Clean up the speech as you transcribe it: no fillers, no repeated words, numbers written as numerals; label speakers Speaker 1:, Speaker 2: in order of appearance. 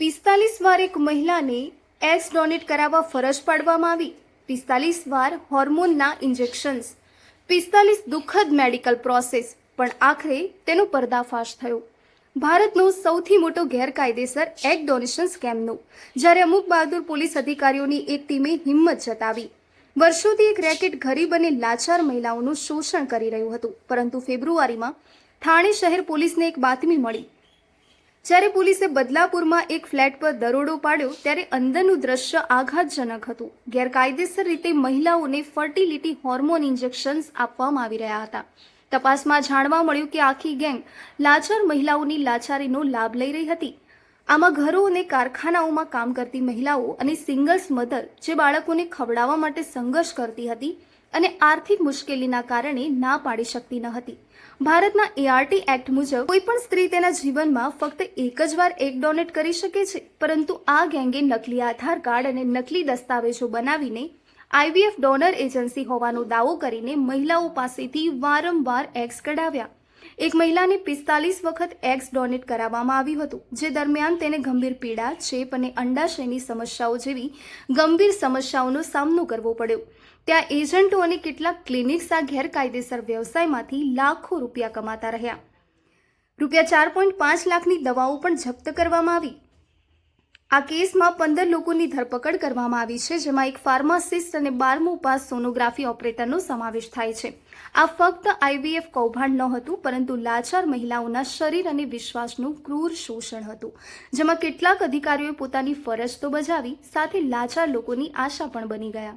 Speaker 1: 45 વાર એક મહિલાને એગ્સ ડોનેટ કરાવવા ફરજ પાડવામાં આવી. 45 વાર હોર્મોનના ઇન્જેક્શન્સ, 45 દુઃખદ મેડિકલ પ્રોસેસ, પણ આખરે તેનો પર્દાફાશ થયો. ભારતનો સૌથી મોટો ગેરકાયદેસર એગ ડોનેશન સ્કેમનો, જ્યારે અમુક બહાદુર પોલીસ અધિકારીઓની એક ટીમે હિંમત જતાવી. વર્ષોથી એક રેકેટ ગરીબ અને લાચાર મહિલાઓનું શોષણ કરી રહ્યું હતું, પરંતુ ફેબ્રુઆરીમાં ઠાણે શહેર પોલીસને એક બાતમી મળી. જ્યારે પોલીસે બદલાપુરમાં એક ફ્લેટ પર દરોડો પાડ્યો ત્યારે અંદરનું દ્રશ્ય આઘાતજનક હતું. ગેરકાયદેસર રીતે મહિલાઓને ફર્ટિલિટી હોર્મોન ઇન્જેક્શન્સ આપવામાં આવી રહ્યા હતા. તપાસમાં જાણવા મળ્યું કે આખી ગેંગ લાચાર મહિલાઓની લાચારીનો લાભ લઈ રહી હતી. આમાં ઘરો અને કારખાનાઓમાં કામ કરતી મહિલાઓ અને સિંગલ્સ મધર જે બાળકોને ખવડાવવા માટે સંઘર્ષ કરતી હતી અને આર્થિક મુશ્કેલીના કારણે ના પાડી શકતી ન હતી. ભારતના એઆરટી એક્ટ મુજબ કોઈ પણ સ્ત્રી તેના જીવનમાં ફક્ત એક જ વાર એગ ડોનેટ કરી શકે છે, પરંતુ આ ગેંગે નકલી આધાર કાર્ડ અને નકલી દસ્તાવેજો બનાવીને આઈવીએફ ડોનર એજન્સી હોવાનો દાવો કરીને મહિલાઓ પાસેથી વારંવાર એગ્સ કઢાવ્યા. એક મહિલાને 45 વખત એગ્સ ડોનેટ કરાવવામાં આવ્યું હતું, જે દરમિયાન તેને ગંભીર પીડા, ચેપ અને અંડાશયની સમસ્યાઓ જેવી ગંભીર સમસ્યાઓનો સામનો કરવો પડ્યો. ત્યાં એજન્ટો અને કેટલાક ક્લિનિક્સ આ ગેરકાયદેસર વ્યવસાયમાંથી લાખો રૂપિયા કમાતા રહ્યા. ₹4.5 લાખની દવાઓ પણ જપ્ત કરવામાં આવી. આ કેસમાં 15 લોકોની ધરપકડ કરવામાં આવી છે, જેમાં એક ફાર્માસિસ્ટ અને 12મું પાસ સોનોગ્રાફી ઓપરેટરનો સમાવેશ થાય છે. આ ફક્ત આઈવીએફ કૌભાંડ ન હતું, પરંતુ લાચાર મહિલાઓના શરીર અને વિશ્વાસનું ક્રૂર શોષણ હતું, જેમાં કેટલાક અધિકારીઓએ પોતાની ફરજ તો બજાવી, સાથે લાચાર લોકોની આશા પણ બની ગયા.